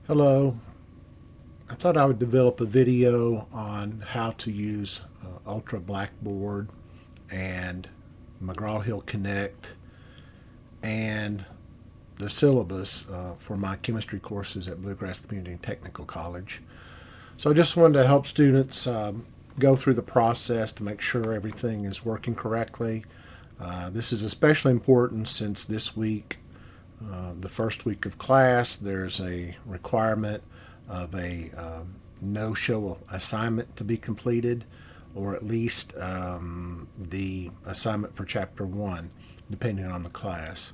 Hello. I thought I would develop a video on how to use Ultra Blackboard and McGrawHill Connect and the syllabus for my chemistry courses at Bluegrass Community and Technical College. So I just wanted to help students go through the process to make sure everything is working correctly. This is especially important since this week, the first week of class, there's a requirement of a NoShow assignment to be completed, or at least the assignment for Chapter 1, depending on the class.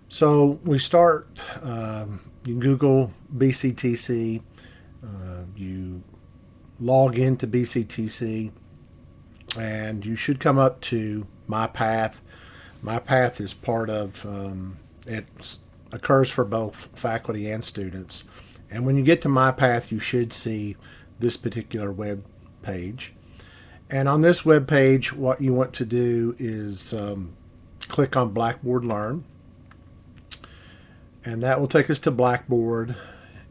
So we start, you Google BCTC, you log into BCTC, and you should come up to My Path. My Path is part of, it occurs for both faculty and students. And when you get to My Path, you should see this particular web page. And on this web page, what you want to do is click on Blackboard Learn. And that will take us to Blackboard.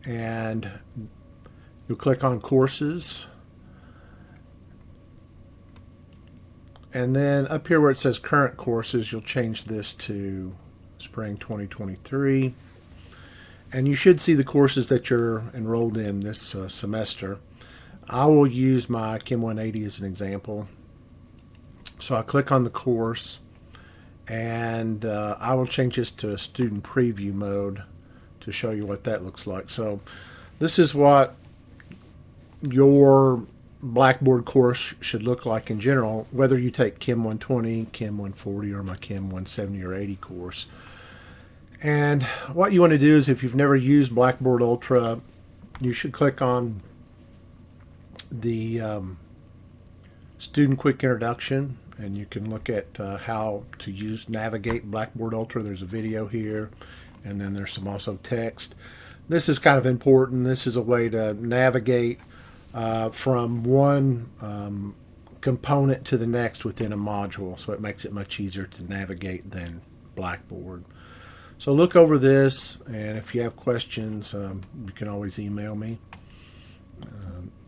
And you'll click on Courses. And then up here where it says Current Courses, you'll change this to Spring 2023. And you should see the courses that you're enrolled in this semester. I will use my Chem 180 as an example. So I click on the course, and I will change this to a student preview mode to show you what that looks like. So this is what your Blackboard course should look like in general, whether you take Chem 120, Chem 140, or my Chem 170 or 80 course. And what you want to do is, if you've never used Blackboard Ultra, you should click on the Student Quick Introduction, and you can look at how to navigate Blackboard Ultra. There's a video here, and then there's some also text. This is kind of important. This is a way to navigate from one component to the next within a module, so it makes it much easier to navigate than Blackboard. So look over this, and if you have questions, you can always email me.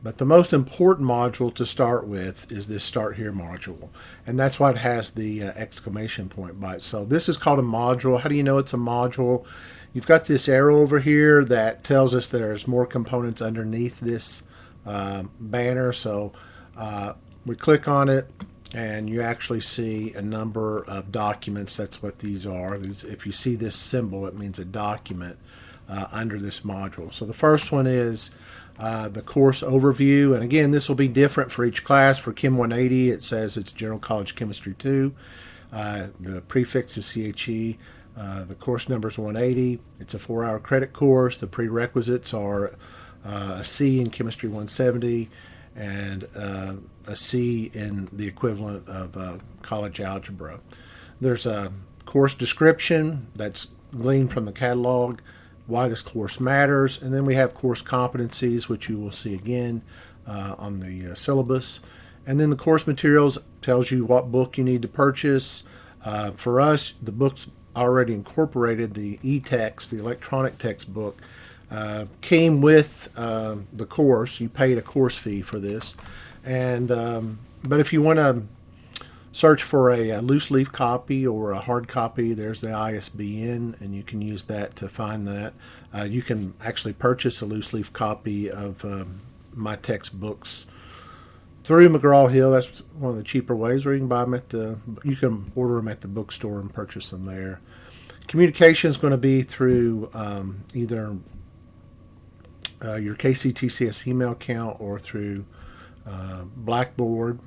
But the most important module to start with is this Start Here module, and that's why it has the exclamation point by it. So this is called a module. How do you know it's a module? You've got this arrow over here that tells us there's more components underneath this banner. So we click on it, and you actually see a number of documents. That's what these are. If you see this symbol, it means a document under this module. So the first one is the course overview. And again, this will be different for each class. For Chem 180, it says it's General College Chemistry 2. The prefix is CHE. The course number is 180. It's a 4-hour credit course. The prerequisites are a C in Chemistry 170 and a C in the equivalent of college algebra. There's a course description that's gleaned from the catalog, why this course matters, and then we have course competencies, which you will see again on the syllabus. And then the course materials tells you what book you need to purchase. For us, the book's already incorporated. The e-text, the electronic textbook, came with the course. You paid a course fee for this. And but if you want to search for a loose leaf copy or a hard copy, there's the ISBN, and you can use that to find that. You can actually purchase a loose leaf copy of my textbooks through McGrawHill. That's one of the cheaper ways, or you can buy them you can order them at the bookstore and purchase them there. Communication is going to be through either your KCTCS email account or through Blackboard.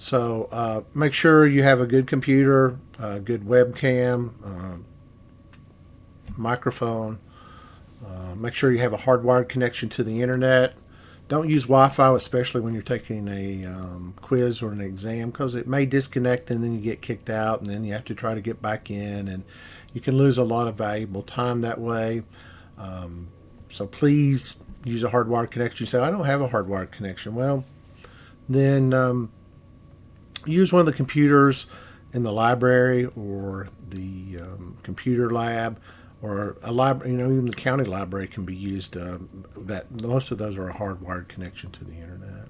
So make sure you have a good computer, a good webcam, microphone. Make sure you have a hardwired connection to the internet. Don't use Wi-Fi, especially when you're taking a quiz or an exam, because it may disconnect and then you get kicked out, and then you have to try to get back in, and you can lose a lot of valuable time that way. So please use a hardwired connection. You say, I don't have a hardwired connection. Well, then use one of the computers in the library or the computer lab, or a library. Even the county library can be used. That most of those are a hardwired connection to the internet.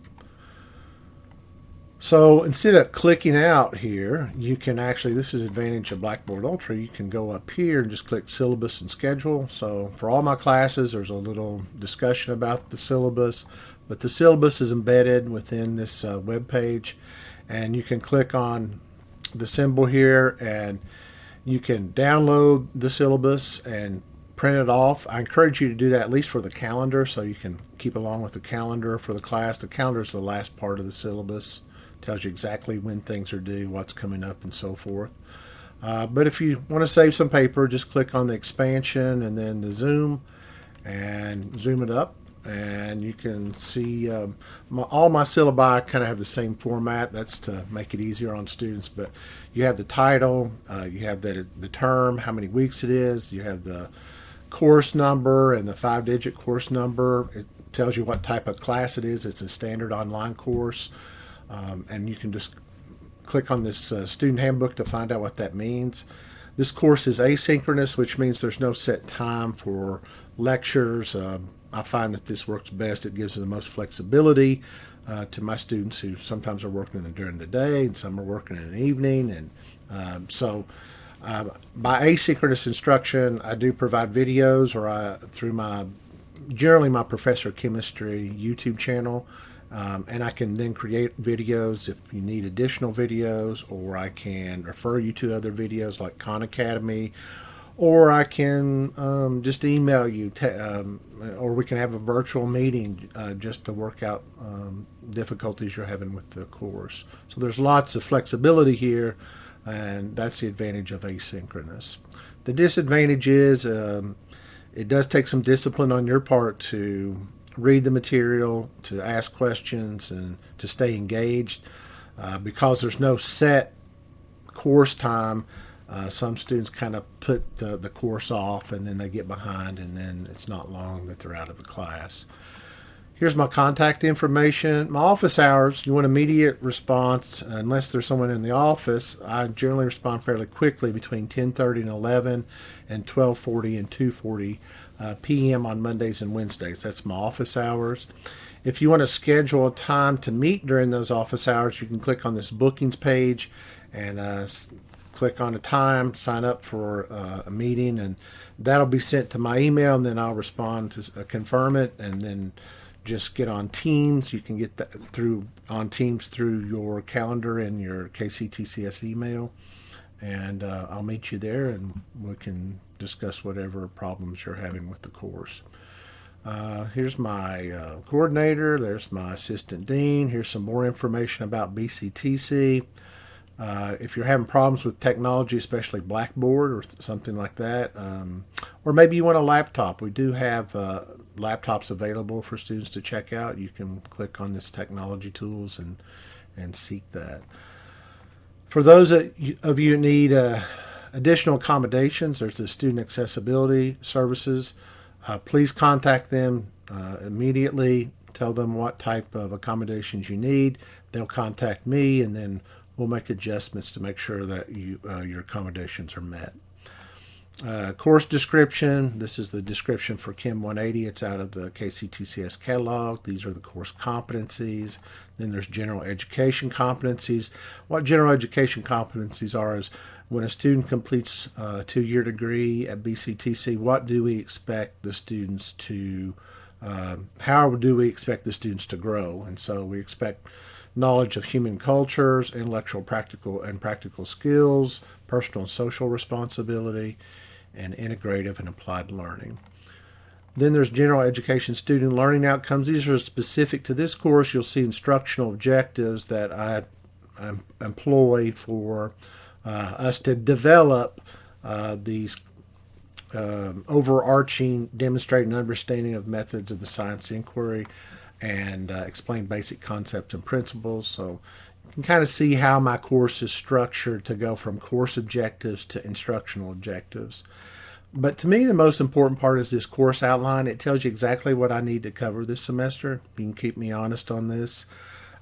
So instead of clicking out here, you can actually, this is advantage of Blackboard Ultra, you can go up here and just click syllabus and schedule. So for all my classes, there's a little discussion about the syllabus, but the syllabus is embedded within this web page, and you can click on the symbol here and you can download the syllabus and print it off. I encourage you to do that at least for the calendar, so you can keep along with the calendar for the class. The calendar is the last part of the syllabus. Tells you exactly when things are due, what's coming up, and so forth. But if you want to save some paper, just click on the expansion and then the zoom and zoom it up, and you can see all my syllabi kind of have the same format. That's to make it easier on students. But you have the title, you have the term, how many weeks it is, you have the course number and the 5-digit course number. It tells you what type of class it is. It's a standard online course. And you can just click on this student handbook to find out what that means. This course is asynchronous, which means there's no set time for lectures. I find that this works best. It gives the most flexibility to my students who sometimes are working during the day and some are working in the evening. And so by asynchronous instruction, I do provide videos, or through generally my Professor of Chemistry YouTube channel. And I can then create videos if you need additional videos, or I can refer you to other videos like Khan Academy, or I can just email you, or we can have a virtual meeting just to work out difficulties you're having with the course. So there's lots of flexibility here, and that's the advantage of asynchronous. The disadvantage is it does take some discipline on your part to read the material, to ask questions, and to stay engaged. Because there's no set course time, some students kind of put the course off, and then they get behind, and then it's not long that they're out of the class. Here's my contact information. My office hours, you want immediate response. Unless there's someone in the office, I generally respond fairly quickly between 10:30 and 11 and 12:40 and 2:40 p.m. on Mondays and Wednesdays. That's my office hours. If you want to schedule a time to meet during those office hours, you can click on this bookings page and click on a time, sign up for a meeting, and that'll be sent to my email, and then I'll respond to confirm it, and then just get on Teams. You can get that on Teams through your calendar and your KCTCS email, and I'll meet you there, and we can discuss whatever problems you're having with the course. Here's my coordinator. There's my assistant dean. Here's some more information about BCTC. If you're having problems with technology, especially Blackboard or something like that, or maybe you want a laptop, we do have laptops available for students to check out. You can click on this technology tools and seek that. For those of you who need additional accommodations, there's the student accessibility services. Please contact them immediately. Tell them what type of accommodations you need. They'll contact me, and then we'll make adjustments to make sure that your accommodations are met. Course description. This is the description for Chem 180. It's out of the KCTCS catalog. These are the course competencies. Then there's general education competencies. What general education competencies are is when a student completes a 2-year degree at BCTC, what do we expect the students to, how do we expect the students to grow? And so we expect knowledge of human cultures, intellectual, practical skills, personal and social responsibility, and integrative and applied learning. Then there's general education student learning outcomes. These are specific to this course. You'll see instructional objectives that I employ for us to develop these overarching demonstrating understanding of methods of the science inquiry and explain basic concepts and principles. So you can kind of see how my course is structured to go from course objectives to instructional objectives. But to me, the most important part is this course outline. It tells you exactly what I need to cover this semester. You can keep me honest on this.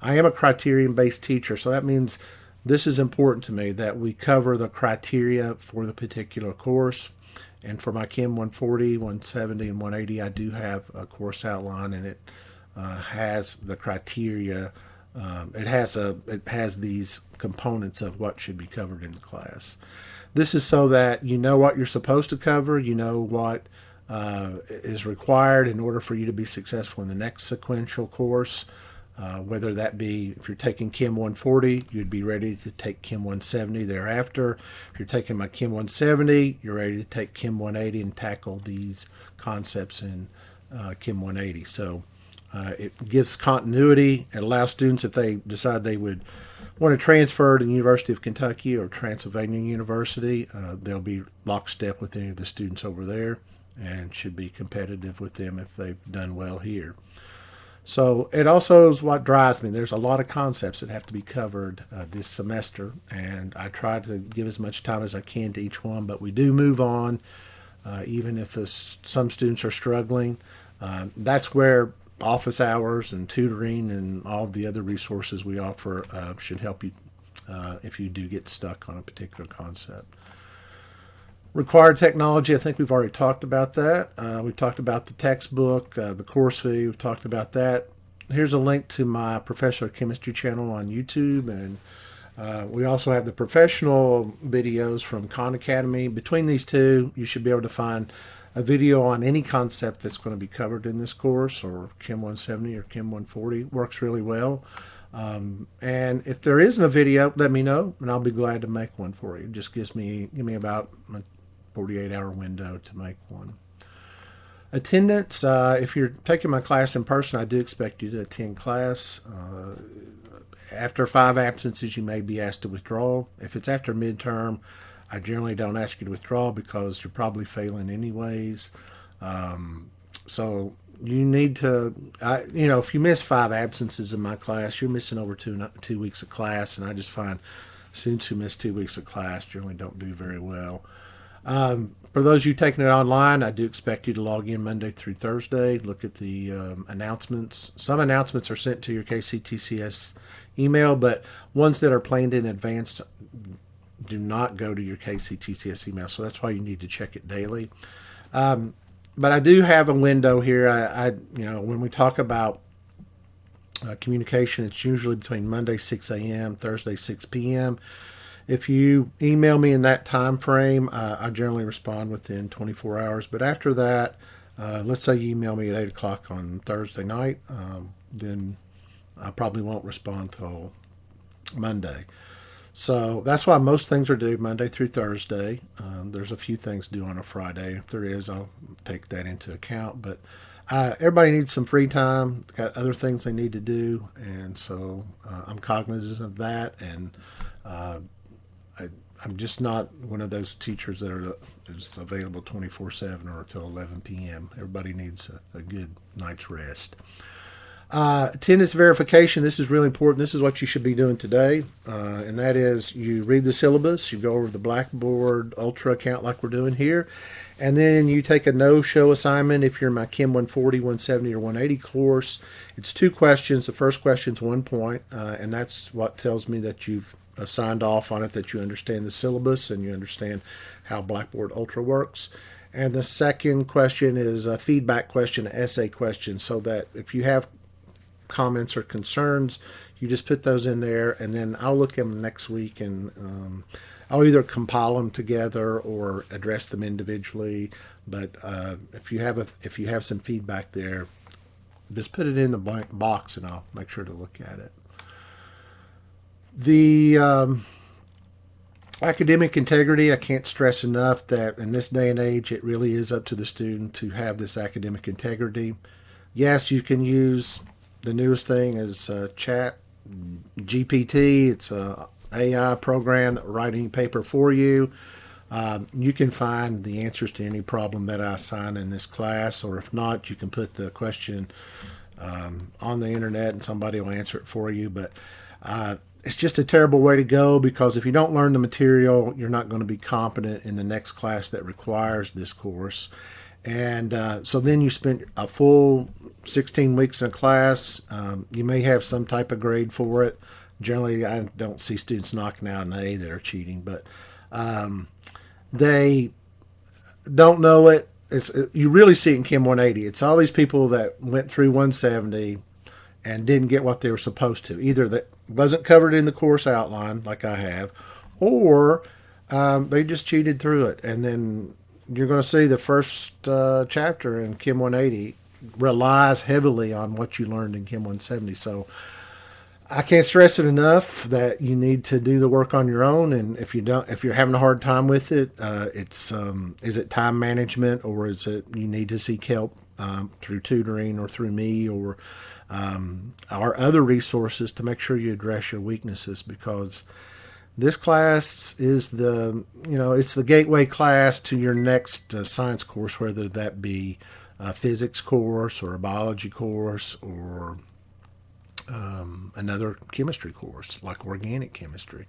I am a criterion-based teacher, so that means this is important to me, that we cover the criteria for the particular course. And for my Chem 140, 170, and 180, I do have a course outline, and it has the criteria. It has these components of what should be covered in the class. This is so that you know what you're supposed to cover, you know what is required in order for you to be successful in the next sequential course. Whether that be, if you're taking Chem 140, you'd be ready to take Chem 170 thereafter. If you're taking my Chem 170, you're ready to take Chem 180 and tackle these concepts in Chem 180. So it gives continuity. It allows students, if they decide they would want to transfer to the University of Kentucky or Transylvania University, they'll be lockstep with any of the students over there and should be competitive with them if they've done well here. So it also is what drives me. There's a lot of concepts that have to be covered this semester, and I try to give as much time as I can to each one, but we do move on, even if some students are struggling. That's where office hours and tutoring and all of the other resources we offer should help you if you do get stuck on a particular concept. Required technology, I think we've already talked about that. We've talked about the textbook, the course fee, we've talked about that. Here's a link to my Professor of Chemistry channel on YouTube, and we also have the professional videos from Khan Academy. Between these two, you should be able to find a video on any concept that's going to be covered in this course, or Chem 170 or Chem 140. Works really well. And if there isn't a video, let me know, and I'll be glad to make one for you. It just give me about a 48-hour window to make one. Attendance, if you're taking my class in person, I do expect you to attend class. After 5 absences, you may be asked to withdraw. If it's after midterm, I generally don't ask you to withdraw because you're probably failing anyways. So you need to, if you miss 5 absences in my class, you're missing over 2 weeks of class, and I just find students who miss 2 weeks of class generally don't do very well. For those of you taking it online, I do expect you to log in Monday through Thursday. Look at the announcements. Some announcements are sent to your KCTCS email, but ones that are planned in advance do not go to your KCTCS email, so that's why you need to check it daily. But I do have a window here. When we talk about communication, it's usually between Monday 6 a.m., Thursday 6 p.m. If you email me in that time frame, I generally respond within 24 hours. But after that, let's say you email me at 8 o'clock on Thursday night, then I probably won't respond till Monday. So that's why most things are due Monday through Thursday. There's a few things due on a Friday. If there is, I'll take that into account. But everybody needs some free time, got other things they need to do, and so I'm cognizant of that. And I'm just not one of those teachers that is available 24/7 or until 11 p.m. Everybody needs a good night's rest. Attendance verification, this is really important. This is what you should be doing today, and that is you read the syllabus, you go over the Blackboard Ultra account like we're doing here, and then you take a no-show assignment if you're in my Chem 140, 170, or 180 course. It's 2 questions. The first question's 1 point, and that's what tells me that you've signed off on it, that you understand the syllabus and you understand how Blackboard Ultra works. And the second question is a feedback question, an essay question, so that if you have comments or concerns, you just put those in there, and then I'll look at them next week, and I'll either compile them together or address them individually. But if you have some feedback there, just put it in the blank box, and I'll make sure to look at it. The academic integrity, I can't stress enough that in this day and age, it really is up to the student to have this academic integrity. Yes, you can use the newest thing is Chat GPT. It's a AI program that will write any paper for you. You can find the answers to any problem that I assign in this class, or if not, you can put the question on the internet and somebody will answer it for you. But it's just a terrible way to go, because if you don't learn the material, you're not going to be competent in the next class that requires this course. And so then you spent a full 16 weeks in class. You may have some type of grade for it. Generally, I don't see students knocking out an A that are cheating, but don't know it, you really see it in Chem 180. It's all these people that went through 170 and didn't get what they were supposed to. Either that wasn't covered in the course outline, like I have, or they just cheated through it. And then you're going to see the first chapter in Chem 180 relies heavily on what you learned in Chem 170. So I can't stress it enough that you need to do the work on your own. And if you're having a hard time with it, is it time management, or is it you need to seek help through tutoring or through me or our other resources to make sure you address your weaknesses, because this class is it's the gateway class to your next science course, whether that be a physics course or a biology course or another chemistry course like organic chemistry.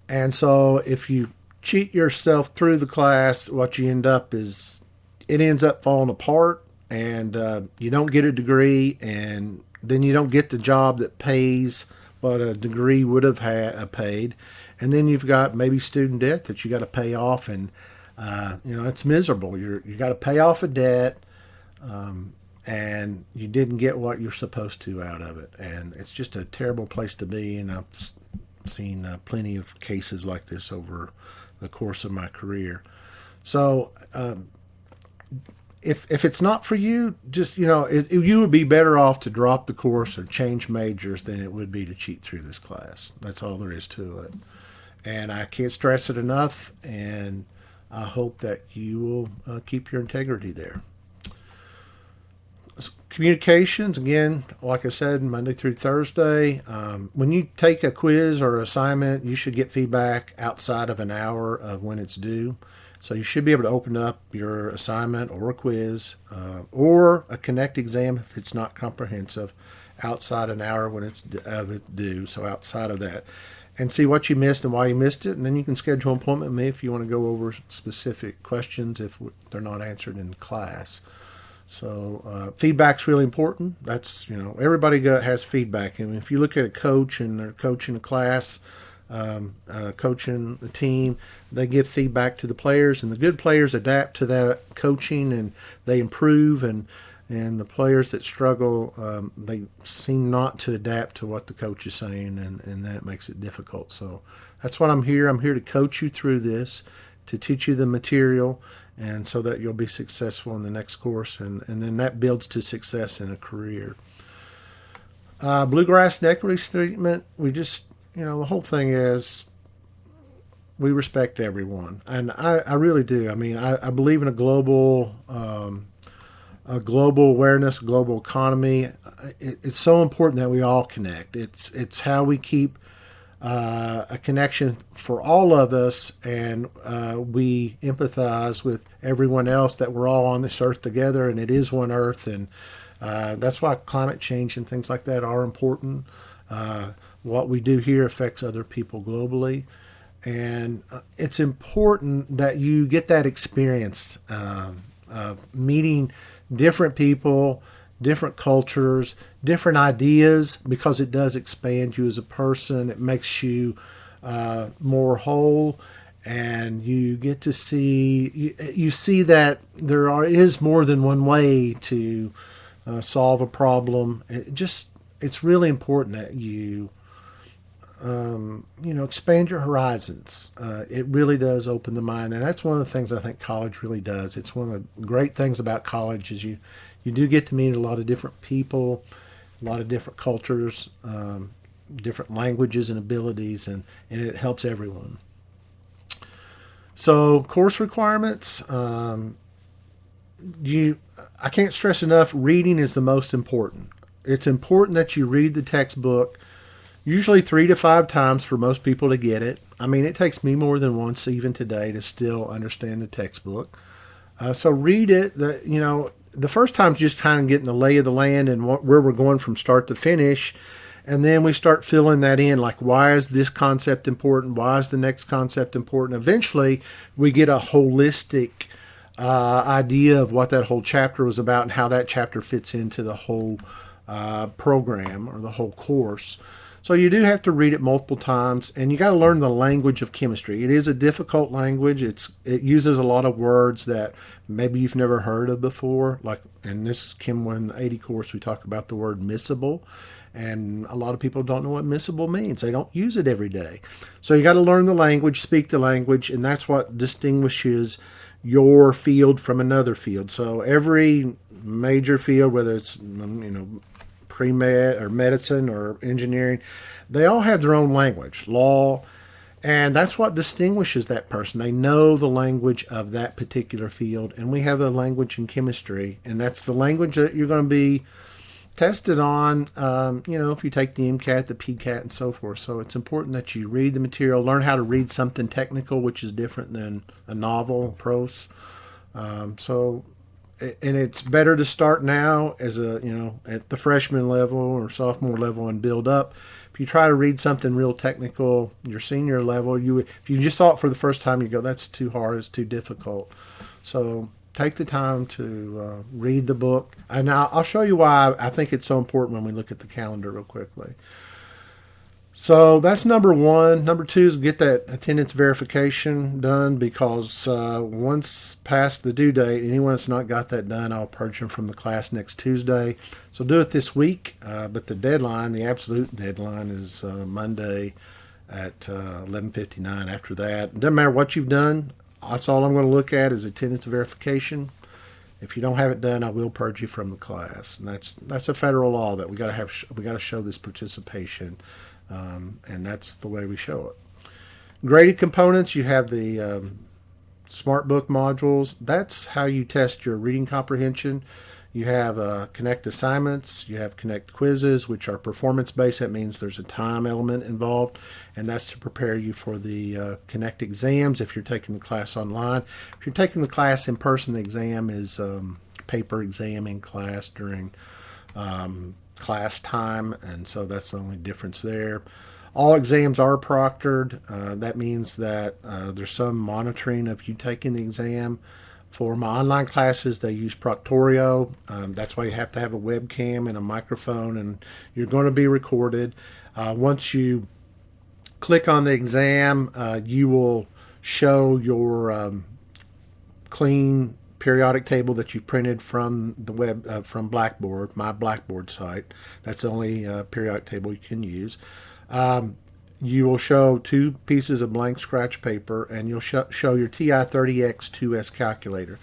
And so if you cheat yourself through the class, what you end up is it ends up falling apart, and you don't get a degree, and then you don't get the job that pays what a degree would have paid, and then you've got maybe student debt that you got to pay off, and it's miserable. You got to pay off a debt, and you didn't get what you're supposed to out of it, and it's just a terrible place to be. And I've seen plenty of cases like this over the course of my career. So if it's not for you, just you would be better off to drop the course or change majors than it would be to cheat through this class. That's all there is to it. And I can't stress it enough, and I hope that you will keep your integrity there. Communications, again, like I said, Monday through Thursday. When you take a quiz or assignment, you should get feedback outside of an hour of when it's due. So you should be able to open up your assignment or a quiz or a Connect exam if it's not comprehensive outside an hour when it's due. So outside of that, and see what you missed and why you missed it. And then you can schedule an appointment with me if you want to go over specific questions if they're not answered in class. So feedback's really important. That's, everybody has feedback. And if you look at a coach and they're coaching a class, coaching the team, they give feedback to the players, and the good players adapt to that coaching and they improve, and the players that struggle, they seem not to adapt to what the coach is saying, and that makes it difficult. So that's what I'm here. I'm here to coach you through this, to teach you the material, and so that you'll be successful in the next course, and then that builds to success in a career. Bluegrass equity treatment, we just, the whole thing is we respect everyone, and I really do. I mean, I believe in a global awareness, global economy. It's so important that we all connect. It's how we keep a connection for all of us, and we empathize with everyone else that we're all on this earth together, and it is one earth, and that's why climate change and things like that are important. What we do here affects other people globally, and it's important that you get that experience of meeting different people, different cultures, different ideas, because it does expand you as a person. It makes you more whole, and you get to see, you see that there is more than one way to solve a problem. It's really important that you expand your horizons. It really does open the mind, and that's one of the things I think college really does. It's one of the great things about college is you do get to meet a lot of different people, a lot of different cultures, different languages and abilities, and it helps everyone. So course requirements, I can't stress enough, reading is the most important. It's important that you read the textbook, usually 3 to 5 times for most people to get it. I mean, it takes me more than once even today to still understand the textbook. So read it. The first time's just kind of getting the lay of the land and where we're going from start to finish. And then we start filling that in, like, why is this concept important? Why is the next concept important? Eventually, we get a holistic idea of what that whole chapter was about and how that chapter fits into the whole program or the whole course. So you do have to read it multiple times, and you got to learn the language of chemistry. It is a difficult language. It uses a lot of words that maybe you've never heard of before. Like in this Chem 180 course, we talk about the word miscible, and a lot of people don't know what miscible means. They don't use it every day. So you got to learn the language, speak the language, and that's what distinguishes your field from another field. So every major field, whether it's pre-med or medicine or engineering, they all have their own language, law, and that's what distinguishes that person. They know the language of that particular field, and we have a language in chemistry, and that's the language that you're going to be tested on, if you take the MCAT, the PCAT, and so forth. So it's important that you read the material, learn how to read something technical, which is different than a novel, prose. And it's better to start now as at the freshman level or sophomore level and build up. If you try to read something real technical, your senior level, if you just saw it for the first time, you go, that's too hard, it's too difficult. So take the time to read the book. And I'll show you why I think it's so important when we look at the calendar real quickly. So that's number one. Number two is get that attendance verification done, because once past the due date, anyone that's not got that done, I'll purge them from the class next Tuesday. So do it this week, but the deadline, the absolute deadline, is Monday at 11:59. After that, it doesn't matter what you've done. That's all I'm going to look at is attendance verification. If you don't have it done, I will purge you from the class, and that's a federal law that we got to show this participation. And that's the way we show it. Graded components, you have the Smart Book modules. That's how you test your reading comprehension. You have Connect assignments. You have Connect quizzes, which are performance-based. That means there's a time element involved, and that's to prepare you for the Connect exams if you're taking the class online. If you're taking the class in person, the exam is paper exam in class during class time, and so that's the only difference there. All exams are proctored. That means that there's some monitoring of you taking the exam. For my online classes, they use Proctorio. That's why you have to have a webcam and a microphone, and you're going to be recorded. Once you click on the exam, you will show your clean periodic table that you printed from the web, from Blackboard, my Blackboard site. That's the only periodic table you can use. You will show 2 pieces of blank scratch paper, and you'll show your TI-30X2S calculator.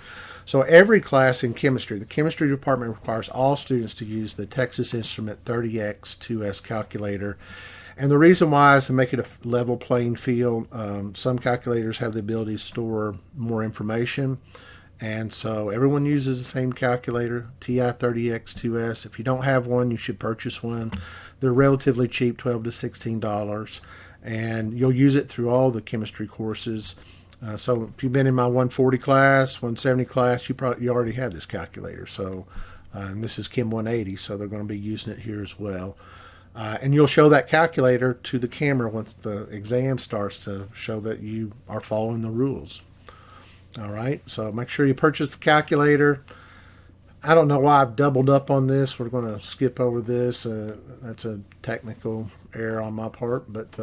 So every class in chemistry, the chemistry department requires all students to use the Texas Instrument 30X2S calculator. And the reason why is to make it a level playing field. Some calculators have the ability to store more information, and so everyone uses the same calculator, TI-30X2S. If you don't have one, you should purchase one. They're relatively cheap, $12 to $16, and you'll use it through all the chemistry courses. So if you've been in my 140 class, 170 class, you already have this calculator. So, and this is Chem 180, so they're going to be using it here as well. And you'll show that calculator to the camera once the exam starts to show that you are following the rules. All right, so make sure you purchase the calculator. I don't know why I've doubled up on this. We're going to skip over this. That's a technical error on my part. But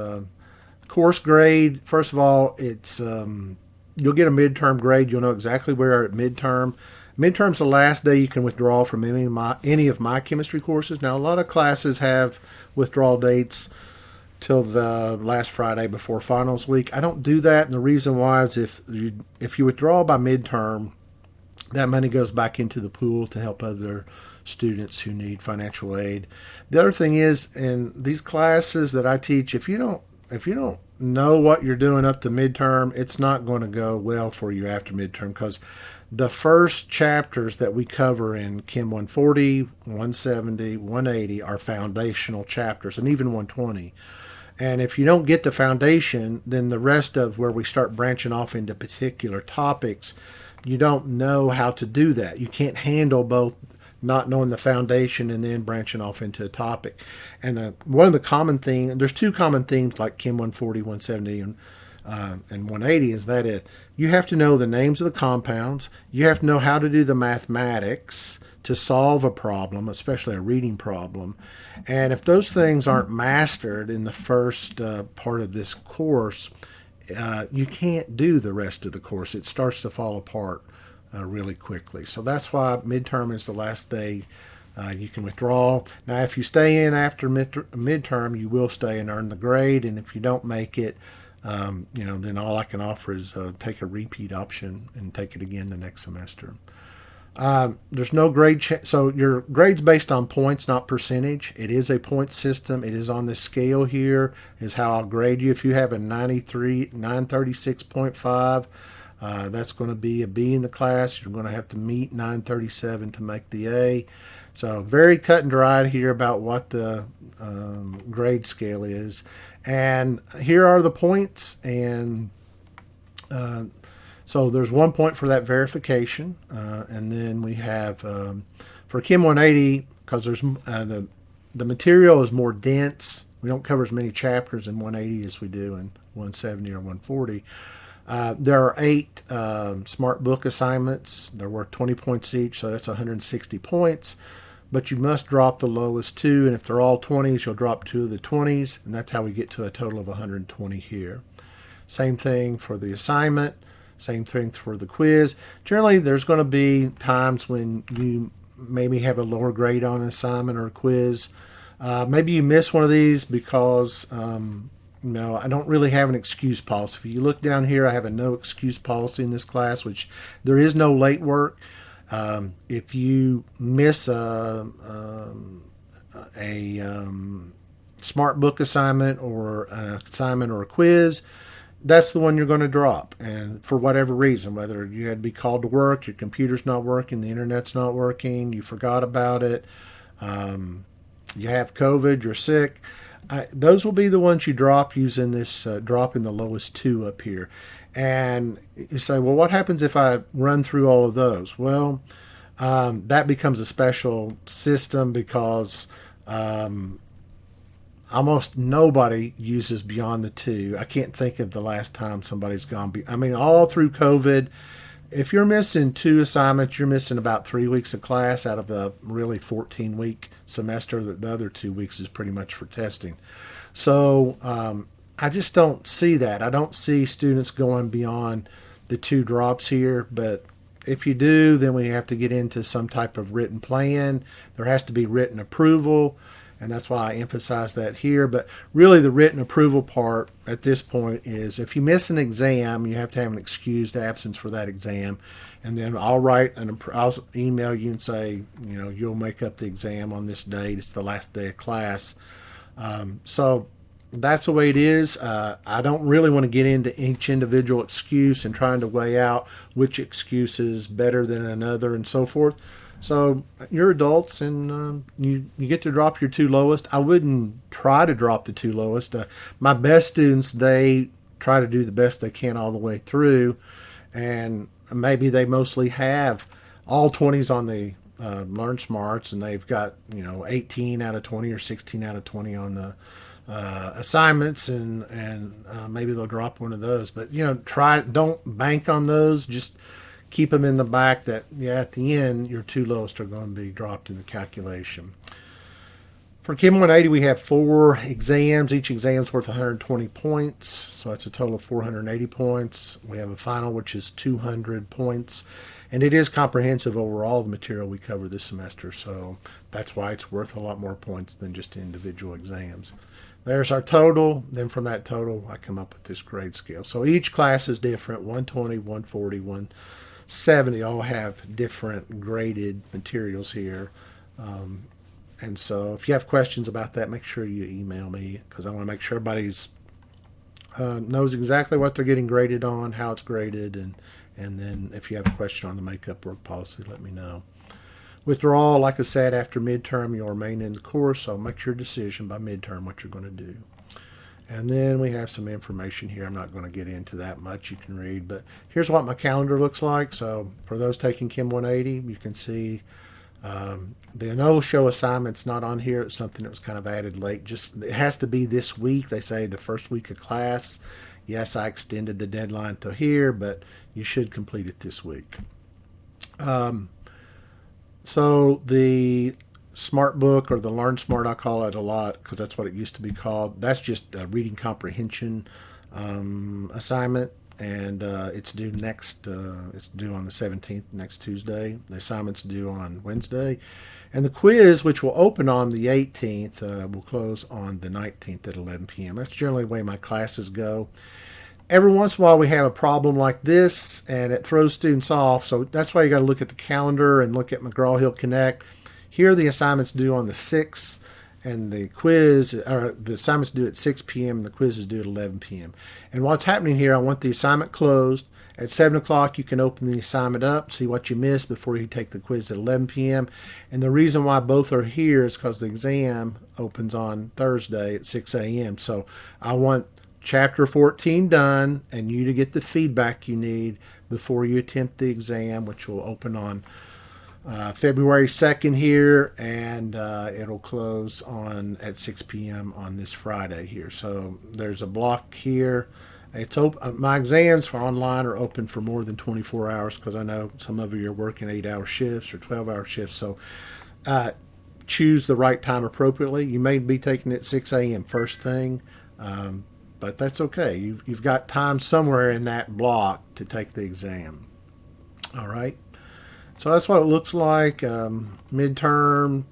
course grade, first of all, it's you'll get a midterm grade. You'll know exactly where you're at midterm. Midterm's the last day you can withdraw from any of my chemistry courses. Now, a lot of classes have withdrawal dates till the last Friday before finals week. I don't do that, and the reason why is if you withdraw by midterm, that money goes back into the pool to help other students who need financial aid. The other thing is, in these classes that I teach, if you don't know what you're doing up to midterm, it's not going to go well for you after midterm, because the first chapters that we cover in Chem 140, 170, 180 are foundational chapters, and even 120. And if you don't get the foundation, then the rest of where we start branching off into particular topics, you don't know how to do that. You can't handle both not knowing the foundation and then branching off into a topic. And one of the common themes, there's 2 common themes like Chem 140, 170, and 180, is that you have to know the names of the compounds. You have to know how to do the mathematics to solve a problem, especially a reading problem. And if those things aren't mastered in the first part of this course, you can't do the rest of the course. It starts to fall apart really quickly. So that's why midterm is the last day you can withdraw. Now, if you stay in after midterm, you will stay and earn the grade. And if you don't make it, then all I can offer is take a repeat option and take it again the next semester. There's no grade so your grade's based on points, not percentage. It is a point system. It is on this scale here is how I'll grade you. If you have a 936.5, that's going to be a B in the class. You're going to have to meet 937 to make the A. So very cut and dried here about what the grade scale is. And here are the points. And so there's 1 point for that verification. And then we have for Chem 180, because there's the material is more dense. We don't cover as many chapters in 180 as we do in 170 or 140. There are 8 smart book assignments. They're worth 20 points each, so that's 160 points. But you must drop the lowest 2, and if they're all 20s, you'll drop 2 of the 20s, and that's how we get to a total of 120 here. Same thing for the assignment, same thing for the quiz. Generally, there's going to be times when you maybe have a lower grade on an assignment or a quiz. Maybe you miss one of these because I don't really have an excuse policy. If you look down here, I have a no excuse policy in this class, which there is no late work. If you miss a smart book assignment or an assignment or a quiz, that's the one you're going to drop. And for whatever reason, whether you had to be called to work, your computer's not working, the internet's not working, you forgot about it, you have COVID, you're sick, those will be the ones you drop using this dropping the lowest 2 up here. And you say, well, what happens if I run through all of those? Well, that becomes a special system because almost nobody uses beyond the 2. I can't think of the last time somebody's gone. All through COVID, if you're missing 2 assignments, you're missing about 3 weeks of class out of the really 14-week semester. The other 2 weeks is pretty much for testing. So I just don't see that. I don't see students going beyond the 2 drops here, but if you do, then we have to get into some type of written plan. There has to be written approval, and that's why I emphasize that here. But really the written approval part at this point is if you miss an exam, you have to have an excused absence for that exam. And then I'll email you and say, you'll make up the exam on this date. It's the last day of class. So that's the way it is. I don't really want to get into each individual excuse and trying to weigh out which excuse is better than another and so forth. So you're adults and you get to drop your 2 lowest. I wouldn't try to drop the 2 lowest. My best students, they try to do the best they can all the way through. And maybe they mostly have all 20s on the LearnSmarts and they've got 18 out of 20 or 16 out of 20 on the assignments and maybe they'll drop one of those, but don't bank on those. Just keep them in the back that at the end your 2 lowest are going to be dropped in the calculation. For Chem 180 we have 4 exams. Each exam's worth 120 points, so that's a total of 480 points. We have a final which is 200 points, and it is comprehensive over all the material we cover this semester, so that's why it's worth a lot more points than just individual exams. There's our total. Then from that total, I come up with this grade scale. So each class is different. 120, 140, 170 all have different graded materials here. And so if you have questions about that, make sure you email me because I want to make sure everybody's knows exactly what they're getting graded on, how it's graded, and then if you have a question on the makeup work policy, let me know. Withdrawal, like I said, after midterm, you'll remain in the course, so make your decision by midterm what you're going to do. And then we have some information here. I'm not going to get into that much. You can read, but here's what my calendar looks like. So for those taking Chem 180, you can see the NoShow assignment's not on here. It's something that was kind of added late. It has to be this week. They say the first week of class. Yes, I extended the deadline to here, but you should complete it this week. So the Smart Book, or the LearnSmart, I call it a lot because that's what it used to be called. That's just a reading comprehension assignment, and it's due next. It's due on the 17th, next Tuesday. The assignment's due on Wednesday, and the quiz, which will open on the 18th, will close on the 19th at 11 p.m. That's generally the way my classes go. Every once in a while we have a problem like this, and it throws students off. So that's why you got to look at the calendar and look at McGrawHill Connect. Here the assignment's due on the 6th, and the assignment's due at 6 p.m. and the quiz is due at 11 p.m. And what's happening here, I want the assignment closed. At 7 o'clock, you can open the assignment up, see what you missed before you take the quiz at 11 p.m. And the reason why both are here is because the exam opens on Thursday at 6 a.m. So I want Chapter 14 done, and you to get the feedback you need before you attempt the exam, which will open on February 2nd here, and it'll close on at 6 p.m. on this Friday here. So there's a block here. It's open. My exams for online are open for more than 24 hours because I know some of you are working 8-hour shifts or 12-hour shifts. So choose the right time appropriately. You may be taking it at 6 a.m. first thing. But that's okay. You've got time somewhere in that block to take the exam. All right. So that's what it looks like. Midterm.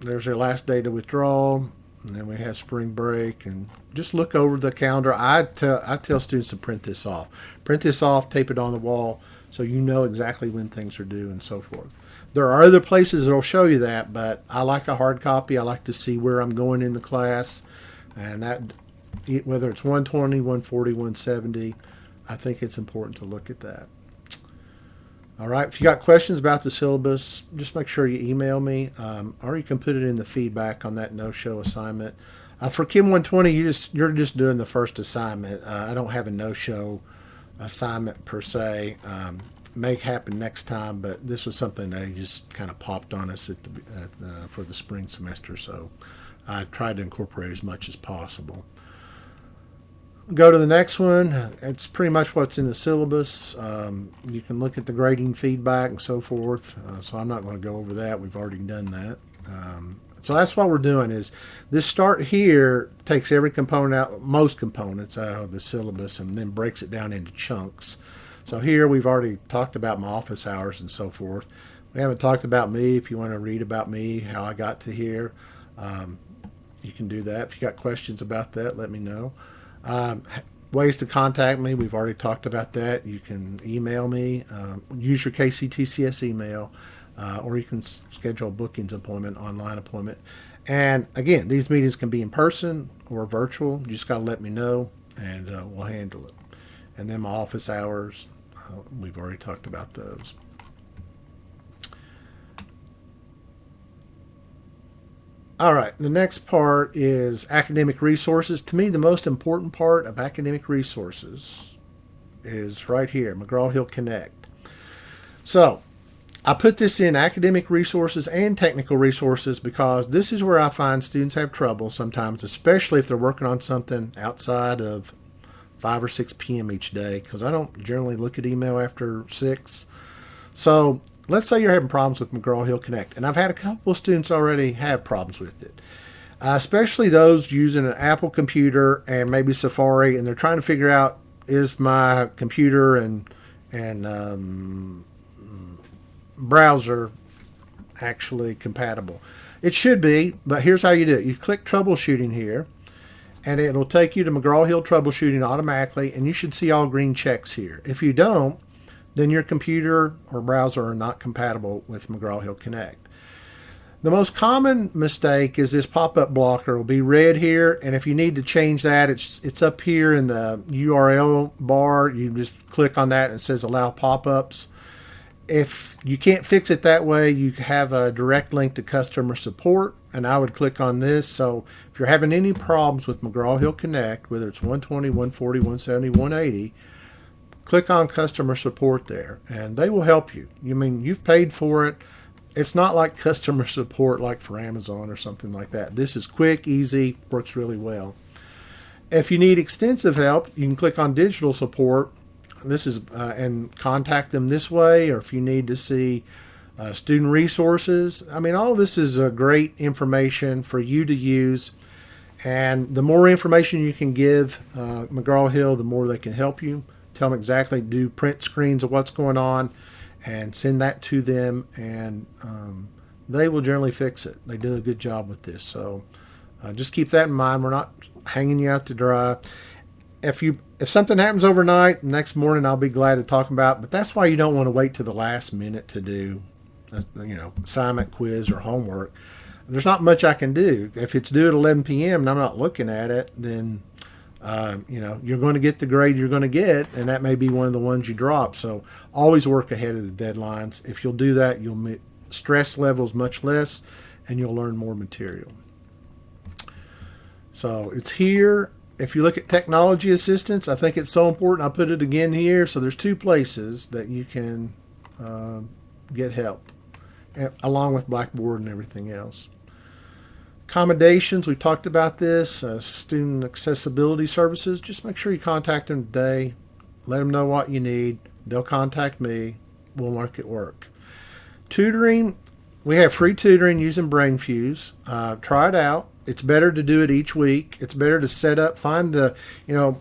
There's their last day to withdraw. And then we have spring break. And just look over the calendar. I tell students to print this off. Print this off, tape it on the wall so you know exactly when things are due and so forth. There are other places that will show you that, but I like a hard copy. I like to see where I'm going in the class. And that, whether it's 120, 140, 170, I think it's important to look at that. All right. If you got questions about the syllabus, just make sure you email me, or you can put it in the feedback on that no-show assignment. For Chem 120, you're just doing the first assignment. I don't have a no-show assignment per se. May happen next time, but this was something they just kind of popped on us for the spring semester, so I tried to incorporate as much as possible. Go to the next one. It's pretty much what's in the syllabus. You can look at the grading feedback and so forth. So I'm not going to go over that. We've already done that. So that's what we're doing is this start here takes every component out, most components out of the syllabus, and then breaks it down into chunks. So here we've already talked about my office hours and so forth. We haven't talked about me. If you want to read about me, how I got to here, you can do that. If you got questions about that, let me know. Ways to contact me, we've already talked about that. You can email me, use your KCTCS email, or you can schedule a bookings appointment, online appointment. And again, these meetings can be in person or virtual. You just got to let me know, and we'll handle it. And then my office hours, we've already talked about those. All right, the next part is academic resources. To me, the most important part of academic resources is right here, McGrawHill Connect. So I put this in academic resources and technical resources because this is where I find students have trouble sometimes, especially if they're working on something outside of 5 or 6 p.m. each day, because I don't generally look at email after 6. So let's say you're having problems with McGrawHill Connect, and I've had a couple of students already have problems with it, especially those using an Apple computer and maybe Safari, and they're trying to figure out, is my computer and browser actually compatible? It should be, but here's how you do it. You click Troubleshooting here, and it'll take you to McGrawHill Troubleshooting automatically, and you should see all green checks here. If you don't, then your computer or browser are not compatible with McGrawHill Connect. The most common mistake is this pop-up blocker will be red here, and if you need to change that, it's up here in the URL bar. You just click on that and it says allow pop-ups. If you can't fix it that way, you have a direct link to customer support, and I would click on this. So if you're having any problems with McGrawHill Connect, whether it's 120, 140, 170, 180, click on customer support there, and they will help you. You've paid for it. It's not like customer support like for Amazon or something like that. This is quick, easy, works really well. If you need extensive help, you can click on digital support. This is and contact them this way, or if you need to see student resources. I mean, all this is great information for you to use. And the more information you can give McGrawHill, the more they can help you. Tell them exactly, do print screens of what's going on and send that to them, and they will generally fix it. They do a good job with this. So just keep that in mind. We're not hanging you out to dry. If something happens overnight, next morning I'll be glad to talk about it. But that's why you don't want to wait to the last minute to do, assignment, quiz, or homework. There's not much I can do. If it's due at 11 p.m. and I'm not looking at it, then you're going to get the grade you're going to get, and that may be one of the ones you drop. So always work ahead of the deadlines. If you'll do that, you'll make stress levels much less, and you'll learn more material. So it's here. If you look at technology assistance, I think it's so important. I put it again here. So there's 2 places that you can get help, along with Blackboard and everything else. Accommodations, we talked about this. Student accessibility services, just make sure you contact them today. Let them know what you need. They'll contact me. We'll make it work. Tutoring, we have free tutoring using BrainFuse. Try it out. It's better to do it each week. It's better to set up, find I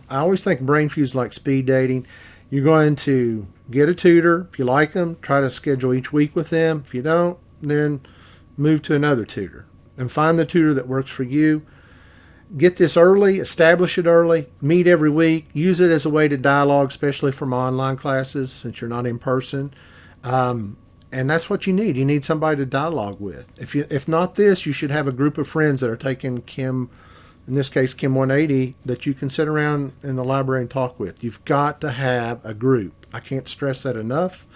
always think BrainFuse like speed dating. You're going to get a tutor. If you like them, try to schedule each week with them. If you don't, then move to another tutor and find the tutor that works for you. Get this early, establish it early, meet every week, use it as a way to dialogue, especially from online classes since you're not in person. And that's what you need. You need somebody to dialogue with. If not this, you should have a group of friends that are taking Chem, in this case, Chem 180, that you can sit around in the library and talk with. You've got to have a group. I can't stress that enough.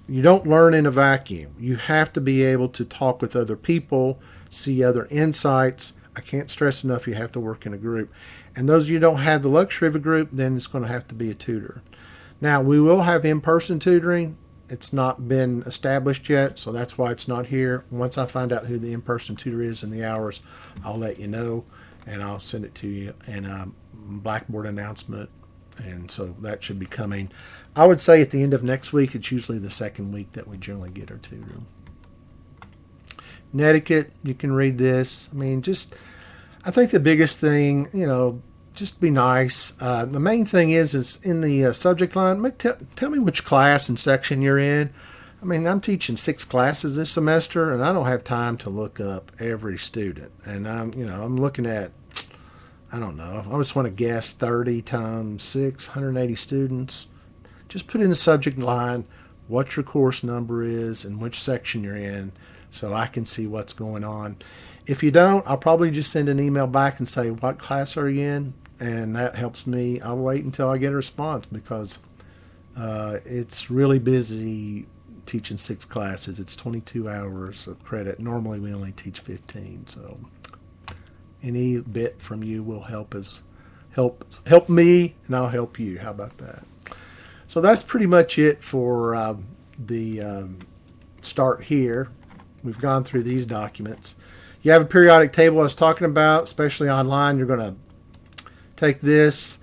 You don't learn in a vacuum. You have to be able to talk with other people, see other insights. I can't stress enough, you have to work in a group. And those of you who don't have the luxury of a group, then it's going to have to be a tutor. Now, we will have in-person tutoring. It's not been established yet, so that's why it's not here. Once I find out who the in-person tutor is and the hours, I'll let you know, and I'll send it to you in a Blackboard announcement. And so that should be coming, I would say, at the end of next week. It's usually the second week that we generally get our tutor. Netiquette, you can read this. I mean, I think the biggest thing, just be nice. The main thing is in the subject line, tell me which class and section you're in. I mean, I'm teaching 6 classes this semester, and I don't have time to look up every student. And I'm looking at, I don't know, I just want to guess 30 times 6, 180 students. Just put in the subject line what your course number is and which section you're in so I can see what's going on. If you don't, I'll probably just send an email back and say, what class are you in? And that helps me. I'll wait until I get a response because it's really busy teaching 6 classes. It's 22 hours of credit. Normally we only teach 15, so any bit from you will help me, and I'll help you. How about that? So that's pretty much it for the start here. We've gone through these documents. You have a periodic table I was talking about, especially online. You're going to take this,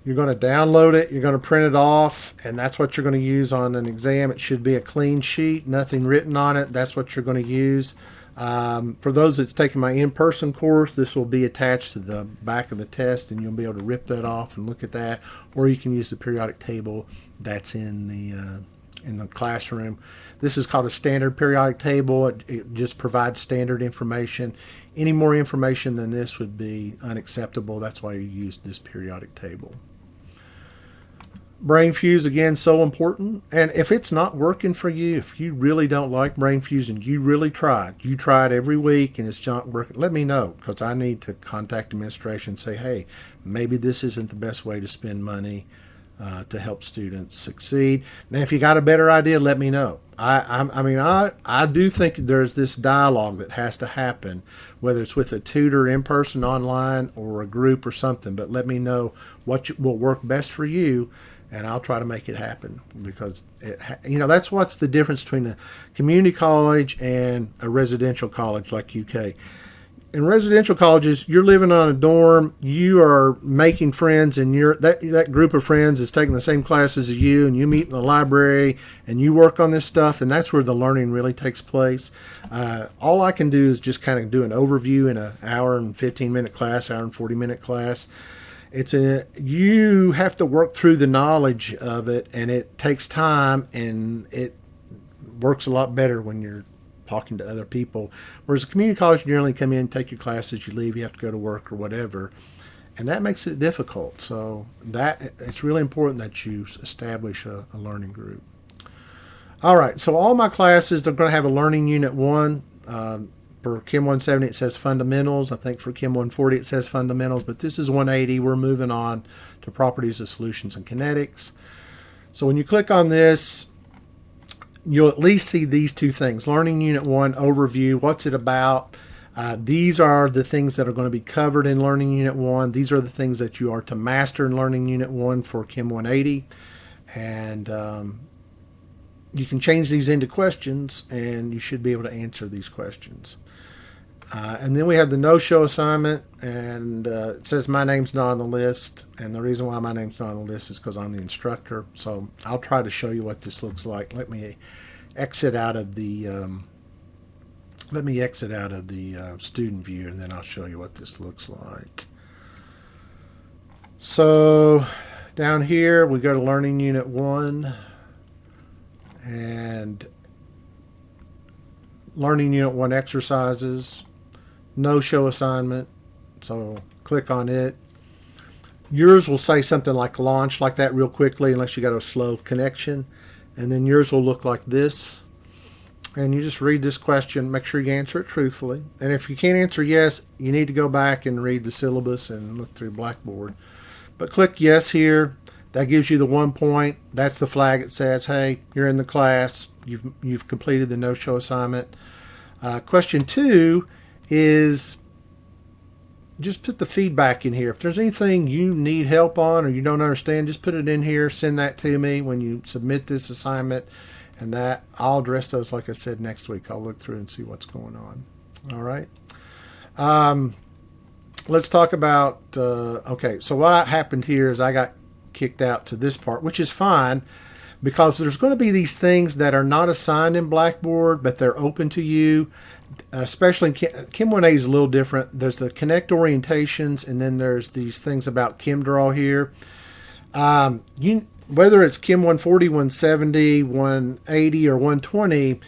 you're going to download it, you're going to print it off, and that's what you're going to use on an exam. It should be a clean sheet, nothing written on it. That's what you're going to use. For those that's taking my in-person course, this will be attached to the back of the test, and you'll be able to rip that off and look at that. Or you can use the periodic table that's in the classroom. This is called a standard periodic table. It just provides standard information. Any more information than this would be unacceptable. That's why you use this periodic table. BrainFuse, again, so important. And if it's not working for you, if you really don't like BrainFuse and you really you tried every week and it's not working, let me know, because I need to contact administration and say, hey, maybe this isn't the best way to spend money to help students succeed. Now, if you got a better idea, let me know. I do think there's this dialogue that has to happen, whether it's with a tutor, in person, online, or a group or something. But let me know what will work best for you, and I'll try to make it happen, because that's what's the difference between a community college and a residential college like UK. in residential colleges, you're living on a dorm, you are making friends, and that group of friends is taking the same classes as you, and you meet in the library, and you work on this stuff, and that's where the learning really takes place. All I can do is just kind of do an overview in an hour and 15-minute class, hour and 40-minute class. You have to work through the knowledge of it, and it takes time, and it works a lot better when you're talking to other people. Whereas a community college, you generally come in, take your classes, you leave, you have to go to work or whatever, and that makes it difficult. So it's really important that you establish a learning group. All right, so all my classes, they're going to have a learning unit 1. For Chem 170, it says fundamentals. I think for Chem 140, it says fundamentals, but this is 180. We're moving on to properties of solutions and kinetics. So when you click on this, you'll at least see these two things. Learning Unit 1 overview, what's it about? These are the things that are going to be covered in Learning Unit 1. These are the things that you are to master in Learning Unit 1 for Chem 180. And you can change these into questions, and you should be able to answer these questions. And then we have the no-show assignment, and it says my name's not on the list, and the reason why my name's not on the list is because I'm the instructor. So I'll try to show you what this looks like. Let me exit out of the student view, and then I'll show you what this looks like. So down here we go to Learning Unit 1, and Learning Unit 1 exercises, no-show assignment, so click on it. Yours will say something like launch like that real quickly, unless you got a slow connection, and then yours will look like this. And you just read this question, make sure you answer it truthfully, and if you can't answer yes, you need to go back and read the syllabus and look through Blackboard. But click yes here. That gives you the 1 point. That's the flag that says, hey, you're in the class. You've completed the no-show assignment. Question 2 is just put the feedback in here. If there's anything you need help on or you don't understand, just put it in here. Send that to me when you submit this assignment, and that I'll address those, like I said, next week. I'll look through and see what's going on. All right. Let's talk about, okay, so what happened here is I got kicked out to this part, which is fine, because there's going to be these things that are not assigned in Blackboard, but they're open to you. Especially in Chem 180 is a little different. There's the Connect orientations, and then there's these things about ChemDraw here. Whether it's Chem 140, 170, 180, or 120,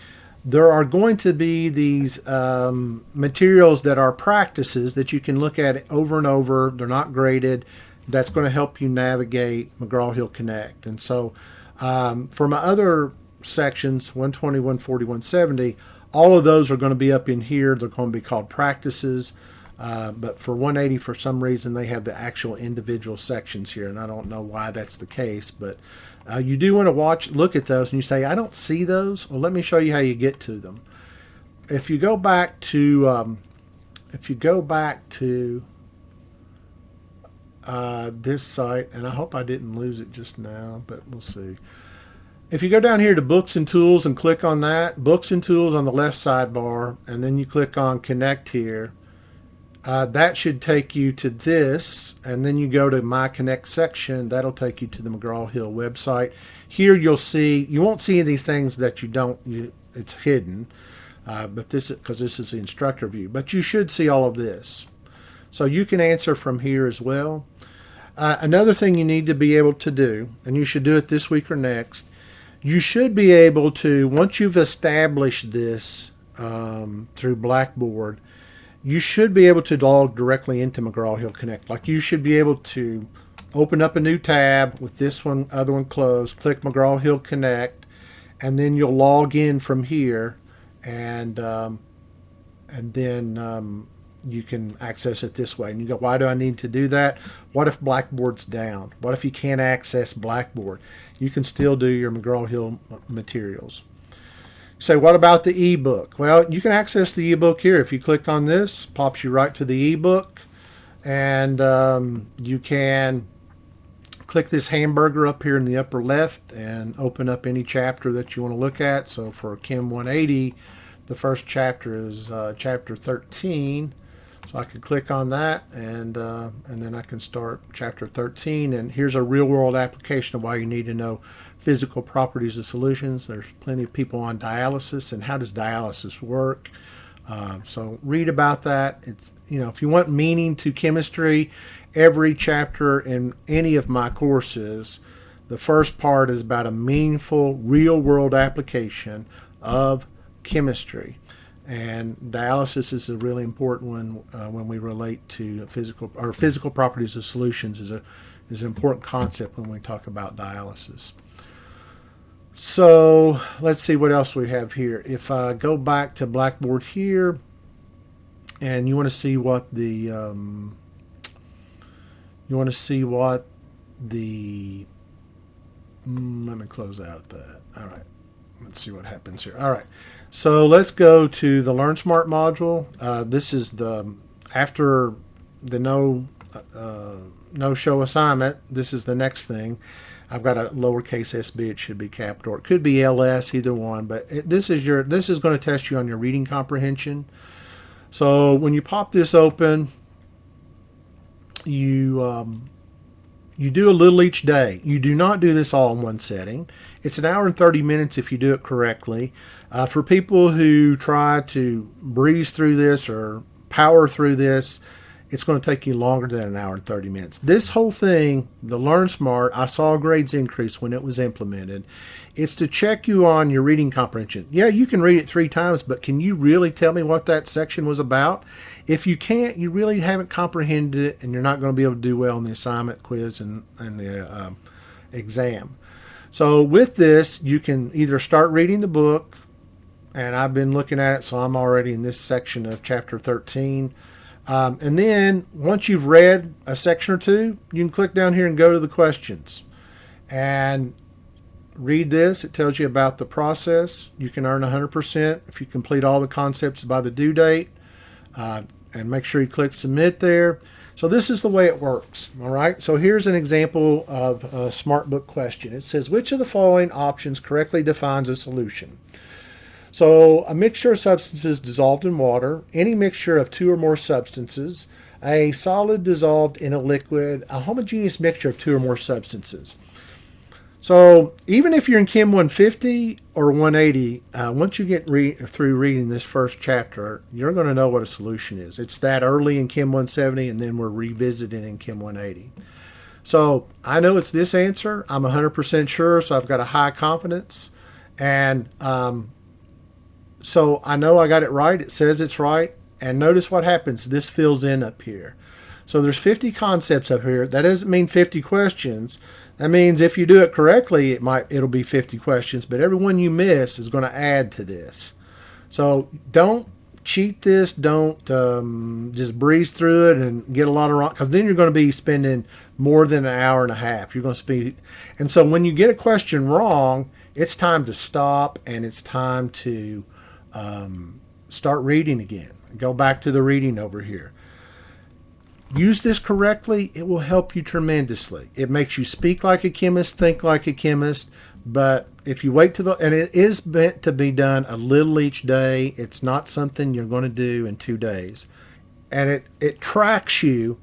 there are going to be these materials that are practices that you can look at over and over. They're not graded. That's going to help you navigate McGrawHill Connect. And so for my other sections, 120, 140, 170, all of those are going to be up in here. They're going to be called practices. But for 180, for some reason, they have the actual individual sections here, and I don't know why that's the case. But you do want to look at those, and you say, I don't see those. Well, let me show you how you get to them. If you go back to this site, and I hope I didn't lose it just now, but we'll see. If you go down here to Books and Tools and click on that, Books and Tools on the left sidebar, and then you click on Connect here, that should take you to this, and then you go to My Connect section. That'll take you to the McGrawHill website. Here you won't see any of these things that it's hidden, but because this is the instructor view. But you should see all of this. So you can answer from here as well. Another thing you need to be able to do, and you should do it this week or next, you should be able to, once you've established this through Blackboard, you should be able to log directly into McGrawHill Connect. Like you should be able to open up a new tab with this other one closed, click McGrawHill Connect, and then you'll log in from here, and then you can access it this way. And you go, why do I need to do that? What if Blackboard's down? What if you can't access Blackboard? You can still do your McGrawHill materials. You say, what about the ebook? Well, you can access the ebook here. If you click on this, pops you right to the ebook, and you can click this hamburger up here in the upper left and open up any chapter that you want to look at. So for Chem 180, the first chapter is chapter 13. So I can click on that, and then I can start chapter 13. And here's a real-world application of why you need to know physical properties of solutions. There's plenty of people on dialysis, and how does dialysis work? So read about that. It's, if you want meaning to chemistry, every chapter in any of my courses, the first part is about a meaningful real-world application of chemistry. And dialysis is a really important one when we relate to physical properties of solutions is an important concept when we talk about dialysis. So let's see what else we have here. If I go back to Blackboard here, and you want to see what the let me close out that. All right. Let's see what happens here. All right. So let's go to the LearnSmart module. This is after the NoShow Assignment. This is the next thing. I've got a lowercase sb. It should be capital. It could be ls, either one. But this is going to test you on your reading comprehension. So when you pop this open, you do a little each day. You do not do this all in one setting. It's an hour and 30 minutes if you do it correctly. For people who try to breeze through this or power through this, it's going to take you longer than an hour and 30 minutes. This whole thing, the LearnSmart, I saw grades increase when it was implemented. It's to check you on your reading comprehension. Yeah, you can read it 3 times, but can you really tell me what that section was about? If you can't, you really haven't comprehended it, and you're not going to be able to do well in the assignment, quiz, and the exam. So with this, you can either start reading the book, and I've been looking at it, so I'm already in this section of chapter 13. And then once you've read a section or two, you can click down here and go to the questions and read this. It tells you about the process. You can earn 100% if you complete all the concepts by the due date, and make sure you click submit there. So this is the way it works. All right. So here's an example of a SmartBook question. It says, which of the following options correctly defines a solution? So a mixture of substances dissolved in water, any mixture of 2 or more substances, a solid dissolved in a liquid, a homogeneous mixture of 2 or more substances. So even if you're in Chem 150 or 180, once you get through reading this first chapter, you're going to know what a solution is. It's that early in Chem 170, and then we're revisiting in Chem 180. So I know it's this answer. I'm 100% sure, so I've got a high confidence. And so I know I got it right. It says it's right. And notice what happens. This fills in up here. So there's 50 concepts up here. That doesn't mean 50 questions. That means if you do it correctly, it'll be 50 questions. But every one you miss is going to add to this. So don't cheat this. Don't just breeze through it and get a lot of wrong. Because then you're going to be spending more than an hour and a half. You're going to spend. And so when you get a question wrong, it's time to stop, and it's time to start reading again. Go back to the reading over here. Use this correctly, it will help you tremendously. It makes you speak like a chemist, think like a chemist, but if you wait and it is meant to be done a little each day. It's not something you're going to do in 2 days. And it tracks you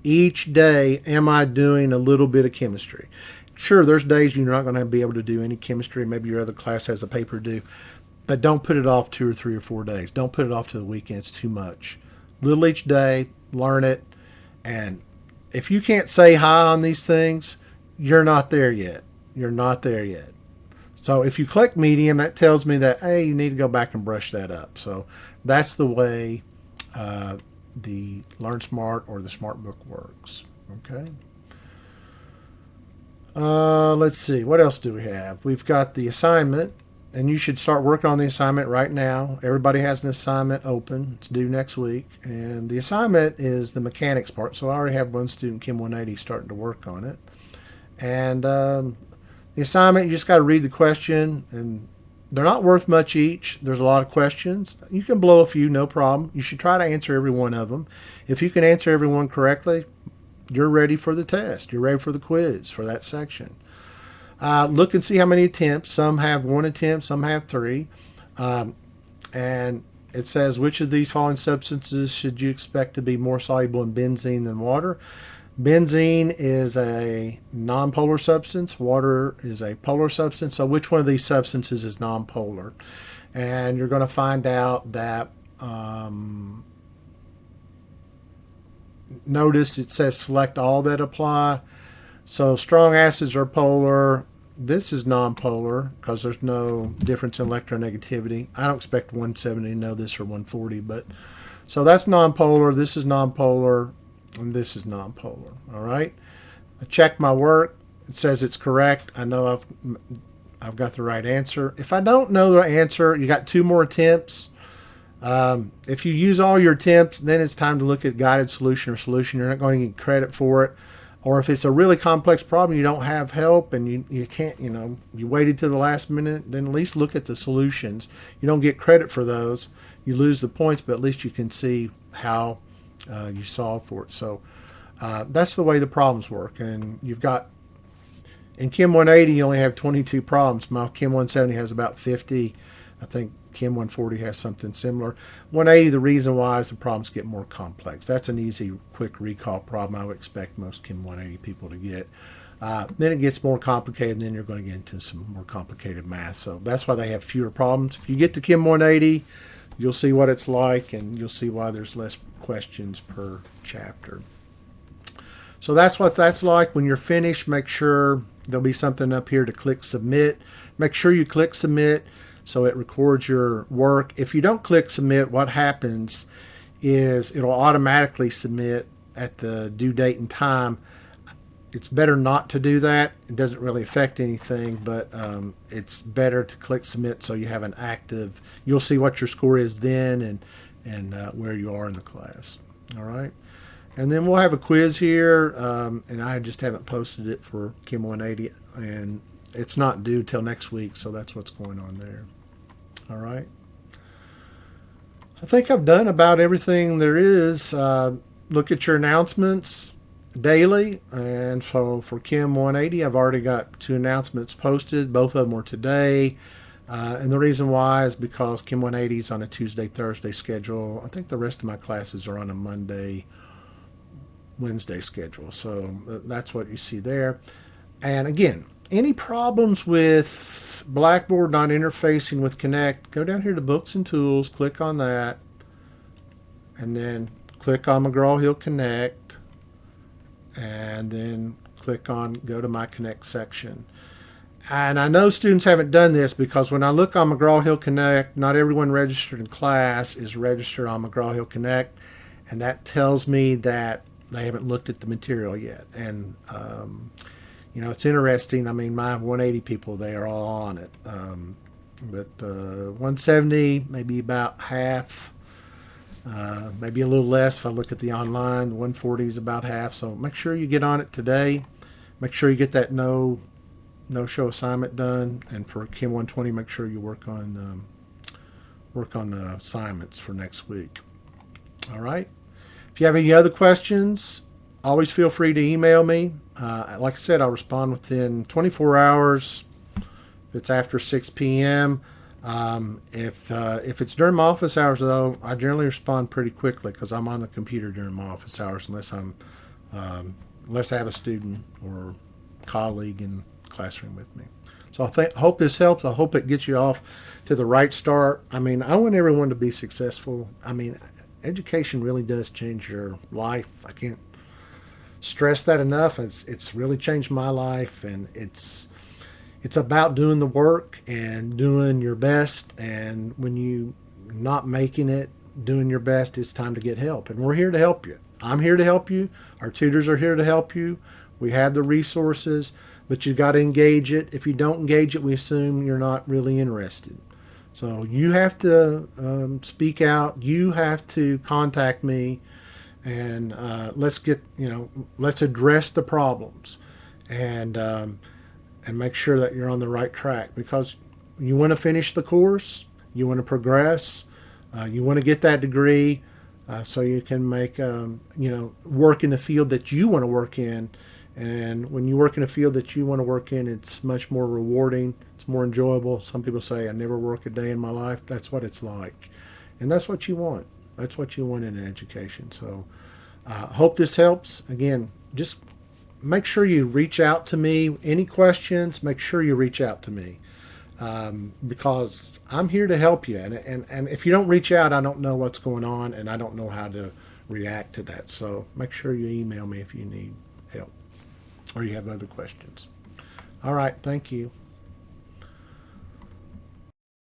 each day. Am I doing a little bit of chemistry? Sure, there's days you're not going to be able to do any chemistry. Maybe your other class has a paper due. But don't put it off 2 or 3 or 4 days. Don't put it off to the weekend. It's too much. Little each day, learn it. And if you can't say hi on these things, you're not there yet. You're not there yet. So if you click medium, that tells me that, hey, you need to go back and brush that up. So that's the way the LearnSmart or the SmartBook works. Okay. Let's see. What else do we have? We've got the assignment. And you should start working on the assignment right now. Everybody has an assignment open. It's due next week. And the assignment is the mechanics part. So I already have one student, Chem 180, starting to work on it. And the assignment, you just got to read the question. And they're not worth much each. There's a lot of questions. You can blow a few, no problem. You should try to answer every one of them. If you can answer every one correctly, you're ready for the test. You're ready for the quiz for that section. Look and see how many attempts. Some have 1 attempt, some have 3. And it says, which of these following substances should you expect to be more soluble in benzene than water? Benzene is a nonpolar substance. Water is a polar substance. So which one of these substances is nonpolar? And you're going to find out that, notice it says select all that apply. So strong acids are polar. This is nonpolar because there's no difference in electronegativity. I don't expect 170 to know this or 140, but so that's nonpolar. This is nonpolar. And this is nonpolar. All right. I checked my work. It says it's correct. I know I've got the right answer. If I don't know the answer, you got 2 more attempts. If you use all your attempts, then it's time to look at guided solution or solution. You're not going to get credit for it. Or if it's a really complex problem, you don't have help and you can't, you waited to the last minute, then at least look at the solutions. You don't get credit for those. You lose the points, but at least you can see how you solve for it. So that's the way the problems work. And you've got, in Chem 180, you only have 22 problems. My Chem 170 has about 50. I think Chem 140 has something similar. 180, the reason why is the problems get more complex. That's an easy, quick recall problem I would expect most Chem 180 people to get. Then it gets more complicated, and then you're going to get into some more complicated math. So that's why they have fewer problems. If you get to Chem 180, you'll see what it's like, and you'll see why there's less questions per chapter. So that's what that's like. When you're finished, make sure there'll be something up here to click submit. Make sure you click submit so it records your work. If you don't click submit, what happens is it'll automatically submit at the due date and time. It's better not to do that. It doesn't really affect anything, but it's better to click submit so you have an active, you'll see what your score is then and where you are in the class. All right. And then we'll have a quiz here, and I just haven't posted it for Chem 180, and it's not due till next week, so that's what's going on there. All right. I think I've done about everything there is. Look at your announcements daily, and so for Chem 180, I've already got 2 announcements posted. Both of them were today, and the reason why is because Chem 180 is on a Tuesday-Thursday schedule. I think the rest of my classes are on a Monday-Wednesday schedule, so that's what you see there. And again, any problems with Blackboard not interfacing with Connect, go down here to Books and Tools, click on that, and then click on McGrawHill Connect, and then click on go to My Connect section. And I know students haven't done this because when I look on McGrawHill Connect, not everyone registered in class is registered on McGrawHill Connect, and that tells me that they haven't looked at the material yet. And it's interesting. I mean, my 180 people, they are all on it. But 170, maybe about half, maybe a little less if I look at the online. 140 is about half. So make sure you get on it today. Make sure you get that NoShow assignment done. And for Chem 120, make sure you work on the assignments for next week. All right. If you have any other questions, always feel free to email me. Like I said, I'll respond within 24 hours. If it's after 6 p.m. If it's during my office hours, though, I generally respond pretty quickly because I'm on the computer during my office hours unless I have a student or colleague in the classroom with me. So I hope this helps. I hope it gets you off to the right start. I mean, I want everyone to be successful. I mean, education really does change your life. I can't stress that enough. It's really changed my life, and it's about doing the work and doing your best. And when you not making it, doing your best, it's time to get help. And we're here to help you. I'm here to help you. Our tutors are here to help you. We have the resources, but you've got to engage it. If you don't engage it, we assume you're not really interested. So you have to speak out. You have to contact me, and let's address the problems, and make sure that you're on the right track, because you want to finish the course, you want to progress, you want to get that degree, so you can make work in the field that you want to work in. And when you work in a field that you want to work in, it's much more rewarding. It's more enjoyable. Some people say, I never work a day in my life. That's what it's like. And that's what you want. That's what you want in education. So hope this helps. Again, just make sure you reach out to me. Any questions, make sure you reach out to me. Because I'm here to help you. And if you don't reach out, I don't know what's going on, and I don't know how to react to that. So make sure you email me if you need help or you have other questions. All right. Thank you.